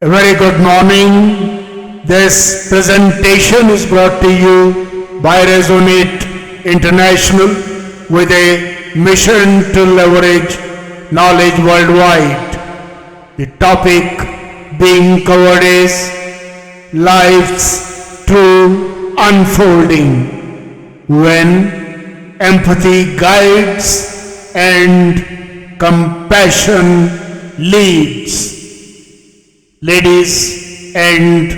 A very good morning. This presentation is brought to you by Resonate International with a mission to leverage knowledge worldwide. The topic being covered is life's true unfolding, when empathy guides and compassion leads. Ladies and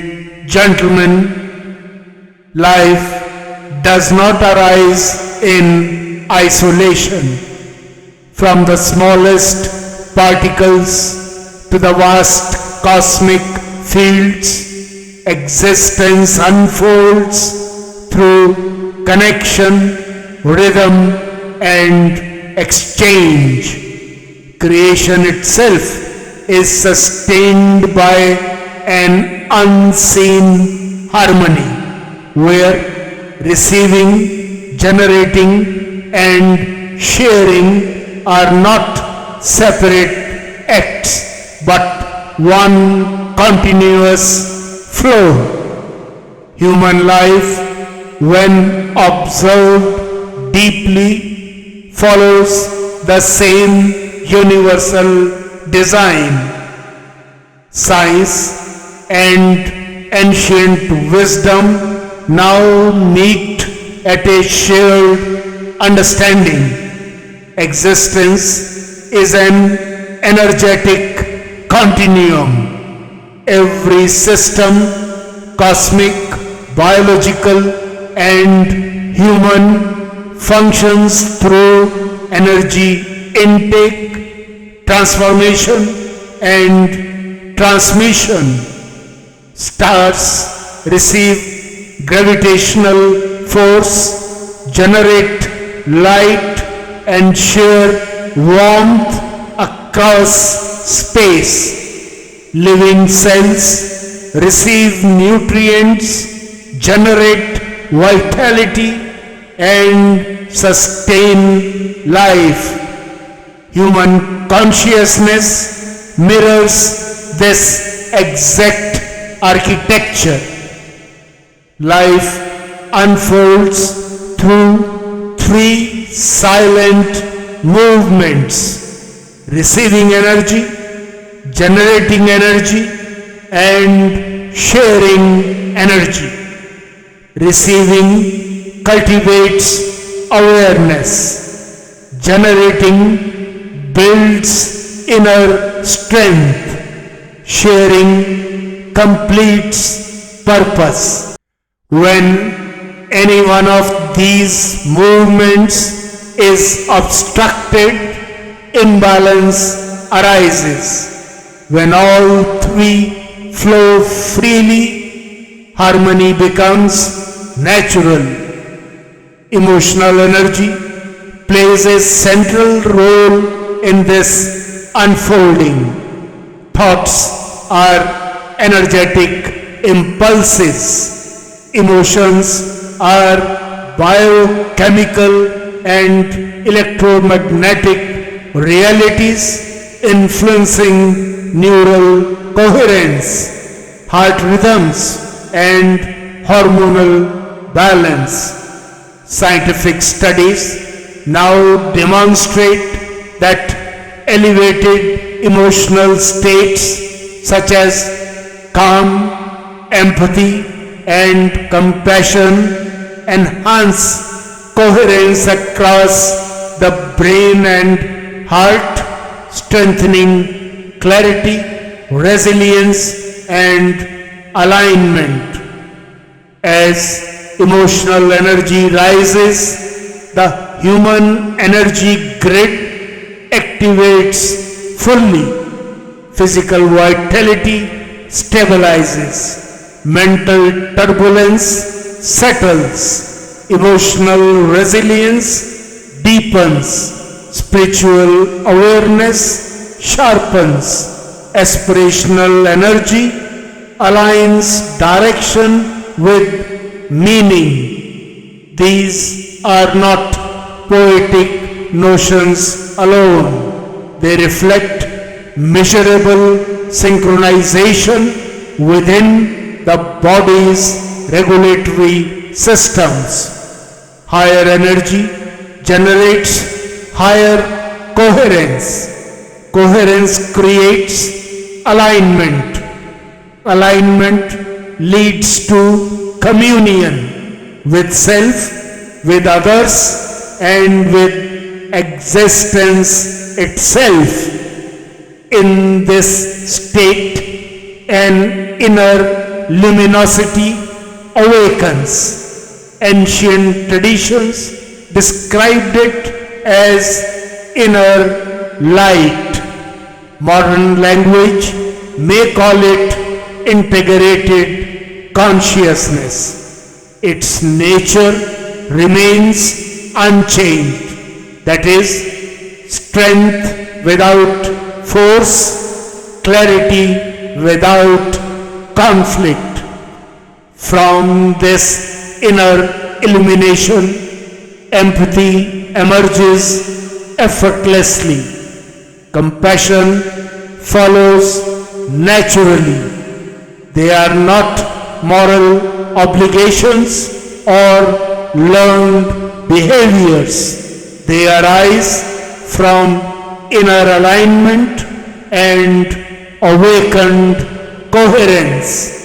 gentlemen, life does not arise in isolation. From the smallest particles to the vast cosmic fields, existence unfolds through connection, rhythm, and exchange. Creation itself is sustained by an unseen harmony, where receiving, generating, and sharing are not separate acts, but one continuous flow. Human life, when observed deeply, follows the same universal design. Science and ancient wisdom now meet at a shared understanding. Existence is an energetic continuum. Every system, cosmic, biological, and human, functions through energy intake, transformation, and transmission. Stars receive gravitational force, generate light, and share warmth across space. Living cells receive nutrients, generate vitality, and sustain life. Human consciousness mirrors this exact architecture. Life unfolds through three silent movements: receiving energy, generating energy, and sharing energy. Receiving cultivates awareness. Generating builds inner strength. Sharing completes purpose. When any one of these movements is obstructed, imbalance arises. When all three flow freely, harmony becomes natural. Emotional energy plays a central role in this unfolding. Thoughts are energetic impulses. Emotions are biochemical and electromagnetic realities influencing neural coherence, heart rhythms, and hormonal balance. Scientific studies now demonstrate that elevated emotional states such as calm, empathy, and compassion enhance coherence across the brain and heart, strengthening clarity, resilience, and alignment. As emotional energy rises, the human energy grid activates fully. Physical vitality stabilizes. Mental turbulence settles. Emotional resilience deepens. Spiritual awareness sharpens. Aspirational energy aligns direction with meaning. These are not poetic notions alone. They reflect measurable synchronization within the body's regulatory systems. Higher energy generates higher coherence. Coherence creates alignment. Alignment leads to communion with self, with others, and with existence itself. In this state, an inner luminosity awakens. Ancient traditions described it as inner light. Modern language may call it integrated consciousness. Its nature remains unchanged. That is, strength without force, clarity without conflict. From this inner illumination, empathy emerges effortlessly. Compassion follows naturally. They are not moral obligations or learned behaviors. They arise from inner alignment and awakened coherence.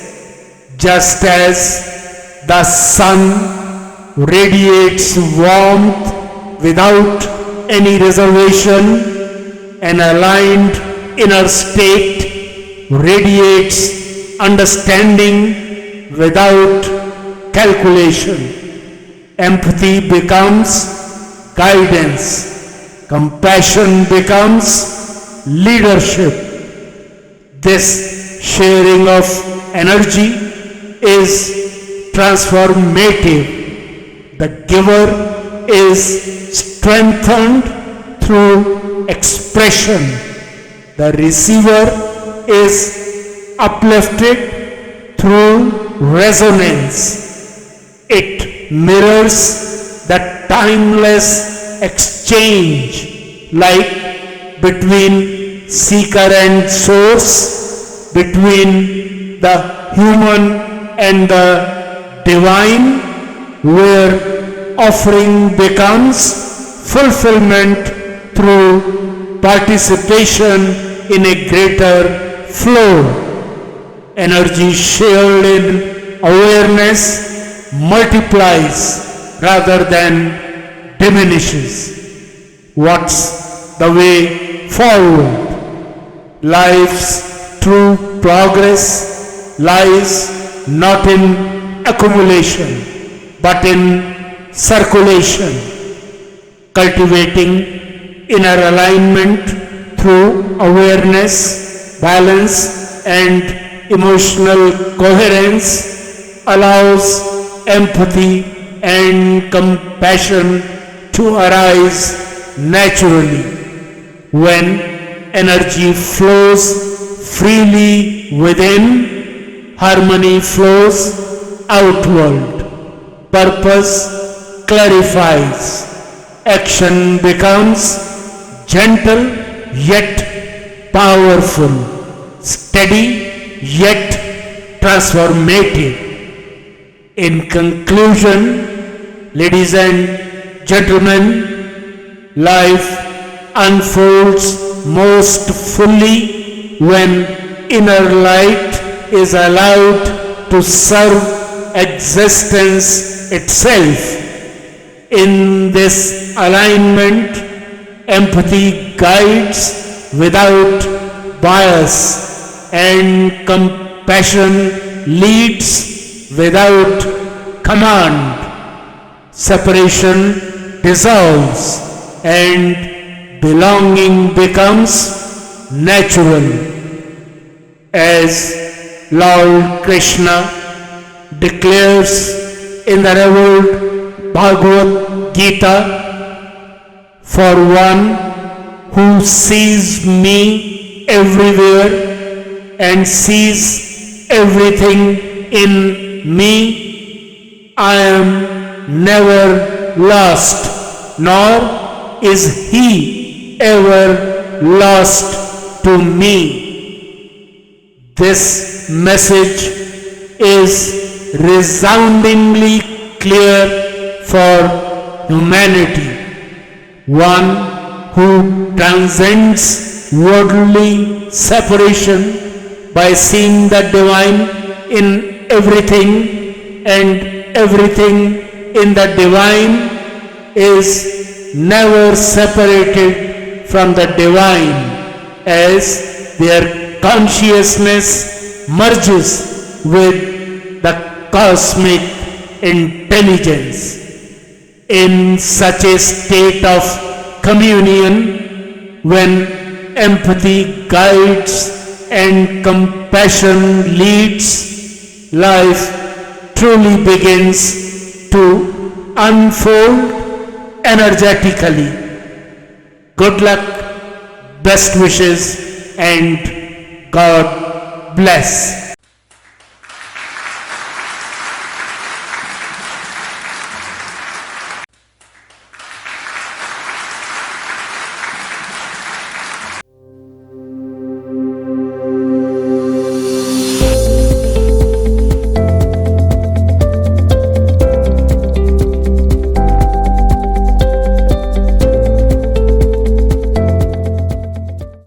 Just as the sun radiates warmth without any reservation, an aligned inner state radiates understanding without calculation. Empathy becomes guidance. Compassion becomes leadership. This sharing of energy is transformative. The giver is strengthened through expression. The receiver is uplifted through resonance. It mirrors the timeless exchange, like between seeker and source, between the human and the divine, where offering becomes fulfillment through participation in a greater flow. Energy shared in awareness multiplies rather than diminishes. What's the way forward? Life's true progress lies not in accumulation but in circulation. Cultivating inner alignment through awareness, balance, and emotional coherence allows empathy and compassion to arise naturally. When energy flows freely within, harmony flows outward. Purpose clarifies. Action becomes gentle yet powerful, steady yet transformative. In conclusion, ladies and gentlemen, life unfolds most fully when inner light is allowed to serve existence itself. In this alignment, empathy guides without bias and compassion leads without command. Separation dissolves and belonging becomes natural. As Lord Krishna declares in the revered Bhagavad Gita, for one who sees me everywhere and sees everything in me, I am never lost, nor is he ever lost to me. This message is resoundingly clear for humanity. One who transcends worldly separation by seeing the divine in everything and everything in the divine is never separated from the divine as their consciousness merges with the cosmic intelligence. In such a state of communion, when empathy guides and compassion leads, life truly begins to unfold energetically. Good luck, best wishes, and God bless.